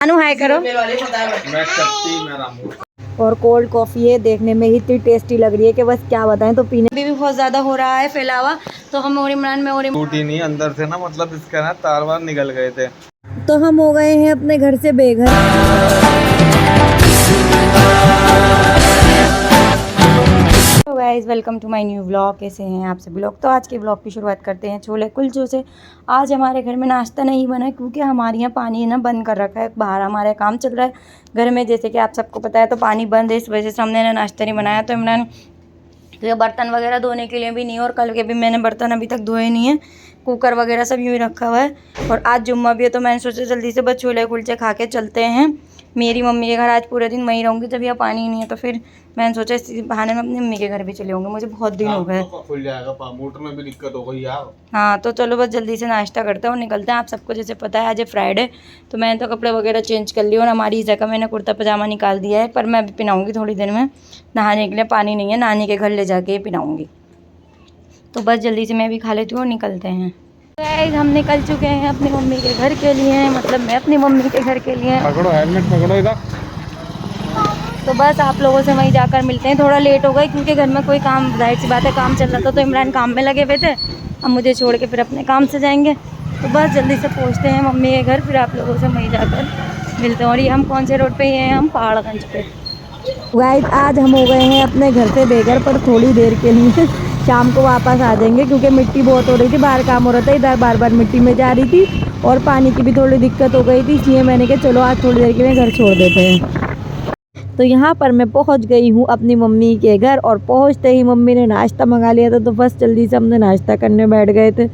अनु हाय करो। और cold coffee है, देखने में ही इतनी टेस्टी लग रही है कि बस क्या बताएं। तो पीने भी बहुत ज़्यादा हो रहा है फैलावा। तो हम और इमरान में और टूटी नहीं अंदर से ना, मतलब इसका ना तार वार निकल गए थे। तो हम हो गए हैं अपने घर से बेघर। तो guys welcome to my new vlog. कैसे हैं आप सभी लोग। तो आज के व्लॉग की शुरुआत करते हैं छोले कुलचों से। आज हमारे घर में नाश्ता नहीं बना क्योंकि हमारे यहाँ पानी ना बंद कर रखा है। बाहर हमारे काम चल रहा है घर में, जैसे कि आप सबको पता है। तो पानी बंद है, इस वजह से हमने ना नाश्ता नहीं बनाया। तो इमरान तो बर्तन वगैरह धोने के लिए भी नहीं, और कल के भी मैंने बर्तन अभी तक धोए नहीं है। कुकर वगैरह सब यूँ ही रखा हुआ है। और आज जुम्मा भी है, तो मैंने सोचा जल्दी से बस छोले कुलचे खा के चलते हैं मेरी मम्मी के घर। आज पूरे दिन वहीं रहूँगी, जब यहाँ पानी नहीं है। तो फिर मैंने सोचा इस बहाने में अपनी मम्मी के घर भी चले होंगे, मुझे बहुत दिन हो गए। तो खुल जाएगा, मोटर में भी दिक्कत हो गई यार। हाँ तो चलो बस जल्दी से नाश्ता करते हैं और निकलते हैं। आप सबको जैसे पता है आज है फ्राइडे, तो मैंने तो कपड़े वगैरह चेंज कर लिए। और हमारी ईज़ा का मैंने कुर्ता पजामा निकाल दिया है, पर मैं अभी पहनाऊँगी थोड़ी देर में। नहाने के लिए पानी नहीं है, नानी के घर ले जाके पहनाऊँगी। तो बस जल्दी से मैं भी खा लेती हूँ और निकलते हैं। गाइस हम निकल चुके हैं अपनी मम्मी के घर के लिए, मतलब मैं अपनी मम्मी के घर के लिए। पकड़ो हेलमेट, पकड़ो इधर। तो बस आप लोगों से वहीं जाकर मिलते हैं। थोड़ा लेट हो गई क्योंकि घर में कोई काम, जाहिर सी बात है काम चल रहा था। तो इमरान काम में लगे हुए थे, अब मुझे छोड़ के फिर अपने काम से जाएंगे। तो बस जल्दी से पहुंचते हैं मम्मी के घर, फिर आप लोगों से वहीं जाकर मिलते हैं। और ये हम कौन से रोड पे हैं, हम पहाड़गंज पे। गाइस आज हम हो गए हैं अपने घर से बेघर, पर थोड़ी देर के लिए। शाम को वापस आ जाएंगे क्योंकि मिट्टी बहुत हो रही थी, बाहर काम हो रहा था, इधर बार बार मिट्टी में जा रही थी और पानी की भी थोड़ी दिक्कत हो गई थी। इसलिए मैंने कहा चलो आज थोड़ी देर के लिए घर छोड़ देते हैं। तो यहाँ पर मैं पहुँच गई हूँ अपनी मम्मी के घर, और पहुँचते ही मम्मी ने नाश्ता मंगा लिया था। तो बस जल्दी से हमने नाश्ता करने बैठ गए थे।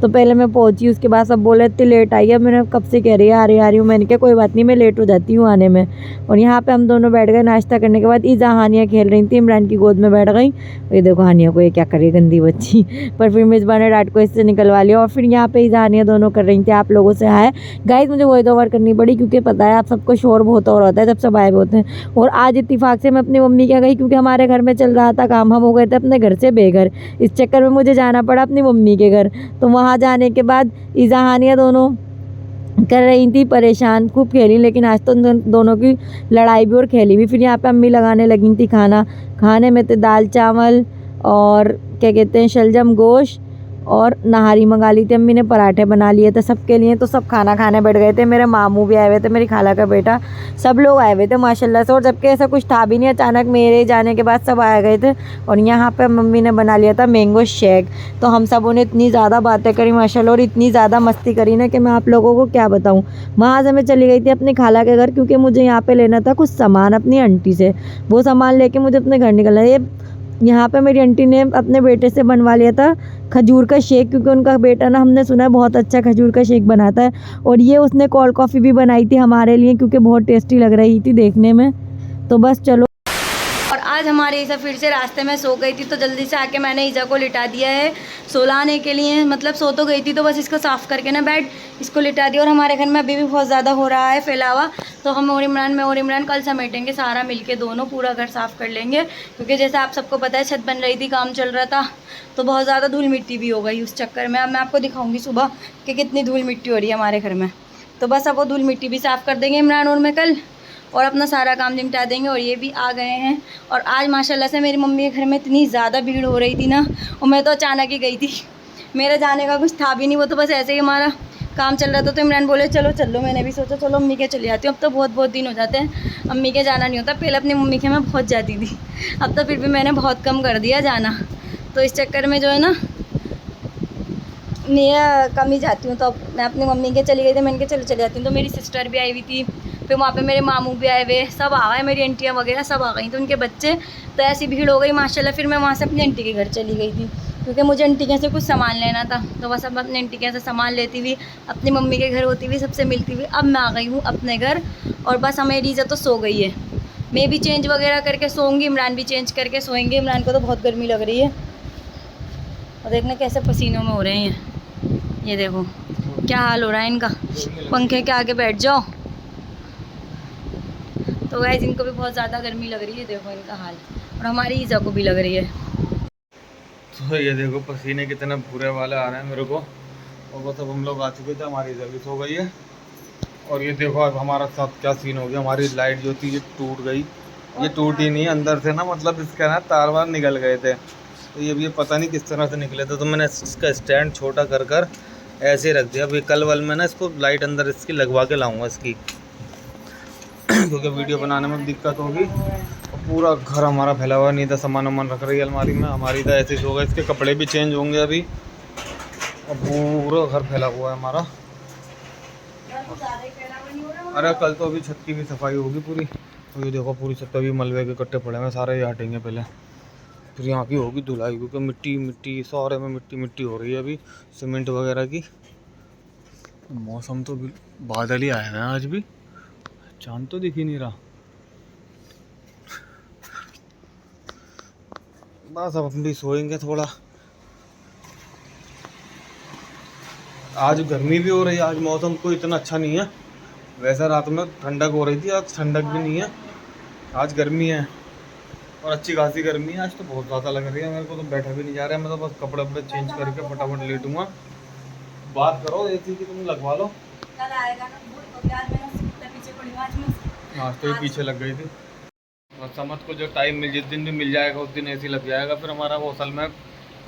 तो पहले मैं पहुँची, उसके बाद सब बोले इतनी लेट आई है। मैंने कब से कह रही है आ रही हूँ। मैंने कहा कोई बात नहीं, मैं लेट हो जाती हूँ आने में। और यहाँ पे हम दोनों बैठ गए नाश्ता करने के बाद। ईज़ा हानिया खेल रही थी, इमरान की गोद में बैठ गई। ये देखो हानिया को, ये क्या कर रही है गंदी बच्ची। पर फिर मेज़बान ने डांट को इससे निकलवा लिया। और फिर यहाँ पे ईज़ा हानिया दोनों कर रही थी आप लोगों से हाय। गाइस मुझे वॉइस ओवर करनी पड़ी क्योंकि पता है आप सबको शोर बहुत और होता है जब सब आए होते हैं। और आज इत्तेफाक से मैं अपनी मम्मी के गई क्योंकि हमारे घर में चल रहा था काम, हम हो गए थे अपने घर से बेघर। इस चक्कर में मुझे जाना पड़ा अपनी मम्मी के घर। तो वहाँ जाने के बाद ईज़ा हानिया दोनों कर रही थी परेशान, खूब खेली। लेकिन आज तो दोनों की लड़ाई भी और खेली भी। फिर यहाँ पे अम्मी लगाने लगी थी खाना। खाने में थे दाल चावल और क्या कहते हैं शलजम गोश्त, और नहारी मंगा ली थी अम्मी ने, पराठे बना लिए थे सबके लिए। तो सब खाना खाने बैठ गए थे। मेरे मामू भी आए हुए थे, मेरी खाला का बेटा, सब लोग आए हुए थे माशाल्लाह से। और जबकि ऐसा कुछ था भी नहीं, अचानक मेरे जाने के बाद सब आ गए थे। और यहाँ पे मम्मी ने बना लिया था मैंगो शेक। तो हम सबों ने इतनी ज़्यादा बातें करी माशाल्लाह, और इतनी ज़्यादा मस्ती करी ना कि मैं आप लोगों को क्या बताऊँ। वहाँ से मैं चली गई थी अपनी खाला के घर क्योंकि मुझे यहाँ पर लेना था कुछ सामान अपनी आंटी से। वो सामान लेके मुझे अपने घर निकलना है। यहाँ पे मेरी आंटी ने अपने बेटे से बनवा लिया था खजूर का शेक, क्योंकि उनका बेटा ना हमने सुना है बहुत अच्छा खजूर का शेक बनाता है। और ये उसने कोल्ड कॉफ़ी भी बनाई थी हमारे लिए क्योंकि बहुत टेस्टी लग रही थी देखने में। तो बस चलो। और आज हमारी ईज़ा फिर से रास्ते में सो गई थी, तो जल्दी से आके मैंने ईज़ा को लिटा दिया है सोलाने के लिए। मतलब सो तो गई थी, तो बस इसको साफ़ करके ना बेड इसको लिटा दिया। और हमारे घर में अभी भी बहुत ज़्यादा हो रहा है फैलावा। तो हम और इमरान कल समेटेंगे सारा मिलके, दोनों पूरा घर साफ़ कर लेंगे। क्योंकि जैसे आप सबको पता है छत बन रही थी, काम चल रहा था, तो बहुत ज़्यादा धूल मिट्टी भी हो गई उस चक्कर में। अब मैं आपको दिखाऊँगी सुबह कि कितनी धूल मिट्टी हो रही है हमारे घर में। तो बस अब वो धूल मिट्टी भी साफ़ कर देंगे इमरान और मैं कल, और अपना सारा काम निपटा देंगे। और ये भी आ गए हैं। और आज माशाल्लाह से मेरी मम्मी के घर में इतनी ज़्यादा भीड़ हो रही थी ना, और मैं तो अचानक ही गई थी, मेरे जाने का कुछ था भी नहीं। वो तो बस ऐसे ही हमारा काम चल रहा था। तो इमरान बोले चलो चलो, मैंने भी सोचा चलो अम्मी के चली जाती हूँ। अब तो बहुत दिन हो जाते हैं अम्मी के जाना नहीं होता। पहले अपनी मम्मी के मैं बहुत जाती थी, अब तो फिर भी मैंने बहुत कम कर दिया जाना। तो इस चक्कर में जो है ना मैं कम ही जाती हूँ। तो अब मैं अपनी मम्मी के चली गई थी, मैंने कहा चलो चली जाती हूँ। तो मेरी सिस्टर भी आई हुई थी, फिर वहाँ पे मेरे मामू भी आए हुए, सब आ गए, मेरी आंटियाँ वगैरह सब आ गई थी, उनके बच्चे। तो ऐसी भीड़ हो गई माशाल्लाह। फिर मैं वहाँ से अपनी आंटी के घर चली गई थी क्योंकि मुझे आंटी के से कुछ सामान लेना था। तो बस अब अपनी आंटी के से सामान लेती हुई, अपनी मम्मी के घर होती हुई, सबसे मिलती हुई अब मैं आ गई हूँ अपने घर। और बस हमें ईज़ा तो सो गई है, मैं भी चेंज वगैरह करके सोऊंगी, इमरान भी चेंज करके सोएंगे। इमरान को तो बहुत गर्मी लग रही है, और देखना कैसे पसीनों में हो रहे हैं। ये देखो क्या हाल हो रहा है इनका, पंखे के आगे बैठ जाओ। तो गाइस इनको भी बहुत ज़्यादा गर्मी लग रही है, देखो इनका हाल। और हमारी ईज़ा को भी लग रही है। तो ये देखो पसीने कितने बुरे वाले आ रहे हैं मेरे को। और बस अब हम लोग आ चुके थे, हमारी ईज़ा भी सो गई है। और ये देखो अब हमारा साथ क्या सीन हो गया, हमारी लाइट जो थी ये टूट गई। ये टूटी नहीं, अंदर से ना मतलब इसका ना तार वार निकल गए थे। तो ये पता नहीं किस तरह से निकले थे, तो मैंने इसका स्टैंड छोटा कर कर ऐसे रख दिया। अभी कल वल में ना इसको लाइट अंदर इसकी लगवा के लाऊंगा इसकी क्योंकि वीडियो बनाने में दिक्कत होगी। और पूरा घर हमारा फैला हुआ, नहीं था सामान वामान रख रही है अलमारी में हमारी, तो ऐसे ही होगा। इसके कपड़े भी चेंज होंगे अभी, और पूरा घर फैला हुआ है हमारा। अरे कल तो अभी छत की भी सफाई होगी पूरी। तो ये देखो पूरी छत पे भी मलबे के कट्टे पड़े हैं, सारे ये हटेंगे पहले, फिर यहाँ की होगी धुलाई, क्योंकि मिट्टी मिट्टी सारे में मिट्टी मिट्टी हो रही है अभी सीमेंट वगैरह की। मौसम तो बादल ही आया है आज भी, चांद तो दिख ही नहीं रहा। बस अब हम भी सोएंगे थोड़ा। आज गर्मी भी हो रही है, आज मौसम कोई इतना अच्छा नहीं है। वैसा रात में ठंडक हो रही थी, आज ठंडक भी नहीं है, आज गर्मी है और अच्छी खासी गर्मी है। आज तो बहुत ज़्यादा लग रही है, मेरे को तो बैठा भी नहीं जा रहा है। मैं तो बस कपड़े वपड़े चेंज करके फटाफट लेटूंगा। बात करो एसी की, तुम लगवा लो। कल आएगा ना तो यार मैं पीछे पड़ी आज मैं आज तो ही पीछे लग गई थी। और समझ को जो टाइम मिल, जिस दिन भी मिल जाएगा उस दिन एसी लग जाएगा। फिर हमारा वो असल में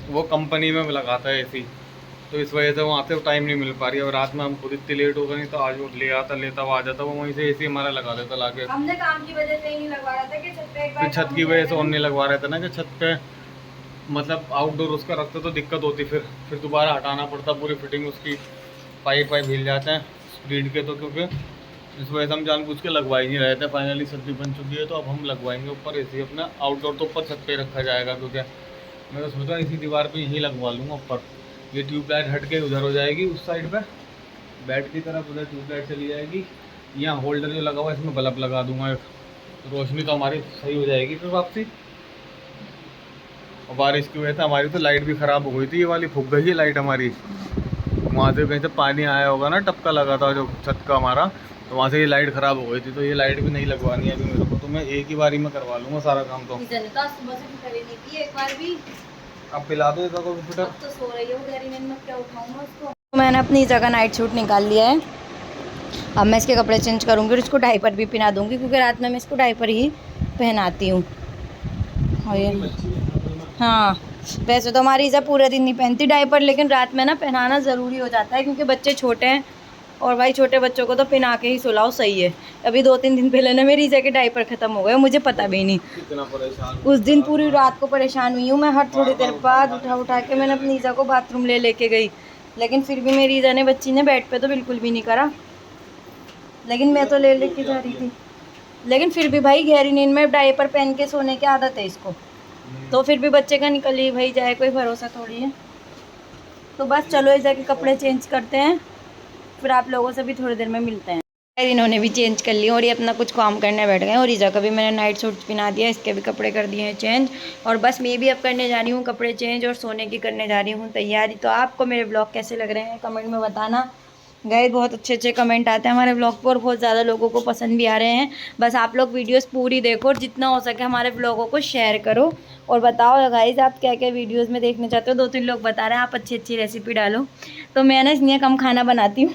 वो कंपनी में लगाता है एसी, तो इस वजह से वहाँ से टाइम नहीं मिल पा रही है। और रात में हम खुद इतनी लेट हो गए, नहीं तो आज वो लेता वो आ जाता, वो वहीं से एसी हमारा लगा देता लाके। हमने काम की वजह से ही नहीं लगवा रहा था कि छत पे एक बार छत की वजह से और नहीं लगवा रहे थे ना, कि छत पे मतलब आउटडोर उसका रखते तो दिक्कत होती, फिर दोबारा हटाना पड़ता पूरी फिटिंग उसकी, पाइप हिल जाते हैं स्पीड के। तो क्योंकि इस वजह से हम जानबूझ के लगवा ही नहीं रहे थे। फाइनली सर्दी बन चुकी है, तो अब हम लगवाएंगे ऊपर एसी अपना। आउटडोर तो ऊपर छत पे रखा जाएगा, क्योंकि मैं तो सोचा इसी दीवार पे यहीं लगवा लूँगा ऊपर। ये ट्यूबलाइट हट के उधर हो जाएगी उस साइड पे, बेड की तरफ उधर ट्यूबलाइट चली जाएगी। यहाँ होल्डर जो लगा हुआ है इसमें बल्ब लगा दूंगा एक, तो रोशनी तो हमारी सही हो जाएगी फिर वापसी। और बारिश की वजह से हमारी तो लाइट भी ख़राब हो गई थी, ये वाली फूक गई है लाइट हमारी। वहाँ से कहीं से पानी आया होगा ना, टपका लगा था जो छत का हमारा, तो वहाँ से ये लाइट ख़राब हो गई थी। तो ये लाइट भी नहीं लगवानी है अभी मेरे को, तो मैं एक ही बारी में करवा लूँगा सारा काम। तो सुबह से करे नहीं की एक बार भी। अब पिला दो इसका कंप्यूटर। अब तो सो रही है वो, गहरी नींद में क्या उठाऊंगा उसको। मैंने अपनी जगह नाइट सूट निकाल लिया है। अब मैं इसके कपड़े चेंज करूँगी और इसको डायपर भी पहना दूँगी, क्योंकि रात में मैं इसको डायपर ही पहनाती हूँ। और ये हाँ, वैसे तो हमारी इसे पूरे दिन नहीं पहनती डायपर, लेकिन रात में ना पहनाना ज़रूरी हो जाता है, क्योंकि बच्चे छोटे हैं और भाई छोटे बच्चों को तो पहना के ही सुलाओ सही है। अभी 2-3 दिन पहले ना मेरी इसे के डायपर ख़त्म हो गए, मुझे पता भी नहीं। कितना परेशान उस दिन पूरी रात को परेशान हुई हूँ मैं। हर थोड़ी देर बाद उठा के मैंने अपनी ईज़ा को बाथरूम लेके गई, लेकिन फिर भी मेरी ईज़ा ने, बच्ची ने बेड पे तो बिल्कुल भी नहीं करा, लेकिन मैं तो लेके जा रही थी। लेकिन फिर भी भाई गहरी नींद में डायपर पहन के सोने की आदत है इसको, तो फिर भी बच्चे का निकल ही भाई जाए, कोई भरोसा थोड़ी है। तो बस चलो ईज़ा के कपड़े चेंज करते हैं, फिर आप लोगों से भी थोड़ी देर में मिलते हैं। इन्होंने भी चेंज कर लिया और ये अपना कुछ काम करने बैठ गए। और ईज़ा का भी मैंने नाइट सूट पहना दिया, इसके भी कपड़े कर दिए हैं चेंज। और बस मैं भी अब करने जा रही हूँ कपड़े चेंज और सोने की करने जा रही हूँ तैयारी। तो आपको मेरे ब्लॉग कैसे लग रहे हैं कमेंट में बताना। गए बहुत अच्छे कमेंट आते हैं हमारे ब्लॉग पर और बहुत ज़्यादा लोगों को पसंद भी आ रहे हैं। बस आप लोग वीडियोस पूरी देखो और जितना हो सके हमारे ब्लॉगों को शेयर करो और बताओ गाइस आप क्या क्या वीडियोस में देखना चाहते हो। 2-3 लोग बता रहे हैं आप अच्छी रेसिपी डालो, तो मैं ना इसलिए कम खाना बनाती हूँ,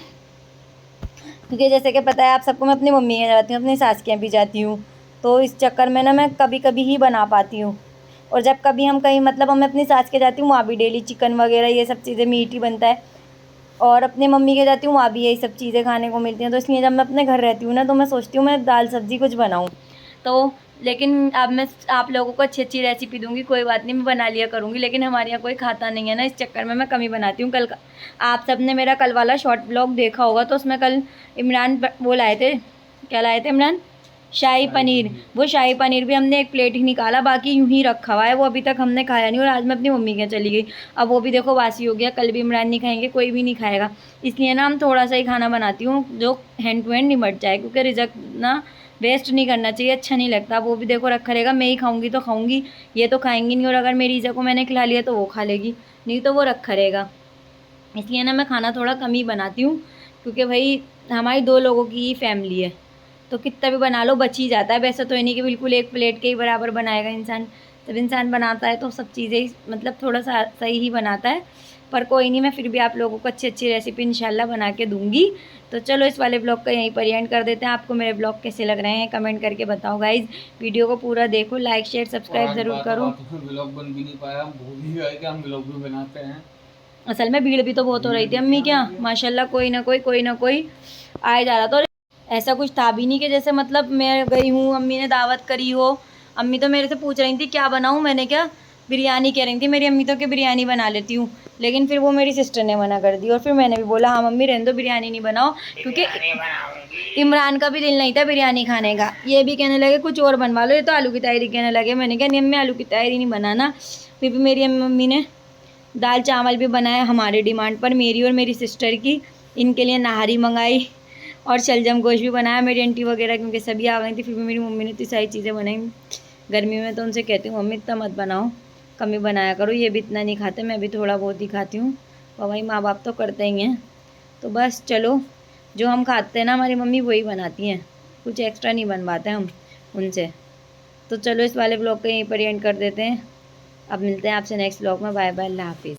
क्योंकि जैसे कि पता है आप सबको मैं अपनी मम्मी के जाती हूँ, अपनी सास के यहाँ भी जाती हूँ, तो इस चक्कर में ना मैं कभी कभी ही बना पाती हूँ। और जब कभी हम कहीं मतलब मैं अपनी सास के जाती हूँ वहाँ भी डेली चिकन वगैरह ये सब चीज़ें मीट ही बनता है, और अपने मम्मी के जाती हूँ वहाँ भी यही सब चीज़ें खाने को मिलती हैं। तो इसलिए जब मैं अपने घर रहती हूँ ना तो मैं सोचती हूँ मैं दाल सब्ज़ी कुछ बनाऊँ। तो लेकिन अब मैं आप लोगों को अच्छी रेसिपी दूंगी, कोई बात नहीं मैं बना लिया करूँगी, लेकिन हमारे यहाँ कोई खाता नहीं है ना, इस चक्कर में मैं कम ही बनाती हूँ। कल का आप सब ने मेरा कल वाला शॉर्ट ब्लॉग देखा होगा, तो उसमें कल इमरान वो लाए थे, क्या लाए थे इमरान, शाही पनीर। वो शाही पनीर भी हमने एक प्लेट ही निकाला, बाकी यूं ही रखा हुआ है, वो अभी तक हमने खाया नहीं। और आज मैं अपनी मम्मी के चली गई, अब वो भी देखो वासी हो गया, कल भी इमरान नहीं खाएंगे, कोई भी नहीं खाएगा। इसलिए ना हम थोड़ा सा ही खाना बनाती हूँ जो हैंड टू हैंड निमट जाए, क्योंकि रिजल्ट ना वेस्ट नहीं करना चाहिए, अच्छा नहीं लगता। वो भी देखो रखा रहेगा, मैं ही खाऊंगी तो खाऊंगी, ये तो खाएंगी नहीं। और अगर मेरी ईज़ा को मैंने खिला लिया तो वो खा लेगी, नहीं तो वो रखा रहेगा। इसलिए ना मैं खाना थोड़ा कम ही बनाती हूँ, क्योंकि भाई हमारी 2 लोगों की ही फैमिली है, तो कितना भी बना लो बच ही जाता है। वैसे तो नहीं कि बिल्कुल एक प्लेट के ही बराबर बनाएगा इंसान, जब इंसान बनाता है तो सब चीज़ें ही मतलब थोड़ा सा सही ही बनाता है। पर कोई नहीं, मैं फिर भी आप लोगों को अच्छी अच्छी रेसिपी इंशाल्लाह बना के दूँगी। तो चलो इस वाले ब्लॉग का यहीं पर एंड कर देते हैं। आपको मेरे ब्लॉग कैसे लग रहे हैं कमेंट करके बताओ गाइज़। वीडियो को पूरा देखो, लाइक शेयर सब्सक्राइब ज़रूर करो। ब्लॉग बन भी नहीं पाया, हम भूल ही गए कि हम ब्लॉग भी बनाते हैं। असल में भीड़ भी तो बहुत हो रही थी अम्मी क्या, माशाल्लाह कोई ना कोई आए जा रहा था। और ऐसा कुछ था भी नहीं कि जैसे मतलब मैं गई हूँ अम्मी ने दावत करी हो। अम्मी तो मेरे से पूछ रही थी क्या बनाऊँ, मैंने क्या बिरयानी कह रही थी मेरी अम्मी तो कि बिरयानी बना लेती हूँ, लेकिन फिर वो मेरी सिस्टर ने मना कर दी। और फिर मैंने भी बोला हाँ मम्मी रहने दो, बिरयानी नहीं बनाओ, क्योंकि इमरान का भी दिल नहीं था बिरयानी खाने का। ये भी कहने लगे कुछ और बनवा लो, ये तो आलू की तहरी कहने लगे। मैंने कहा नहीं अम्मी आलू की तहरी नहीं बनाना। फिर भी मेरी मम्मी ने दाल चावल भी बनाया हमारे डिमांड पर, मेरी और मेरी सिस्टर की। इनके लिए नहारी मंगाई और शलजम गोश्त भी बनाया मेरी आंटी वगैरह, क्योंकि सभी आ गई थी। फिर भी मेरी मम्मी ने इतनी सारी चीज़ें बनाई गर्मी में, तो उनसे कहती हूँ मम्मी इतना मत बनाओ, कम ही बनाया करो, ये भी इतना नहीं खाते, मैं भी थोड़ा बहुत ही खाती हूँ। और भाई माँ बाप तो करते ही हैं। तो बस चलो, जो हम खाते हैं ना हमारी मम्मी वही बनाती हैं, कुछ एक्स्ट्रा नहीं बनवाते हम उनसे। तो चलो इस वाले ब्लॉग को यहीं पर एंड कर देते हैं। अब मिलते हैं आपसे नेक्स्ट ब्लॉग में। बाय बाय, अल्लाह हाफिज़।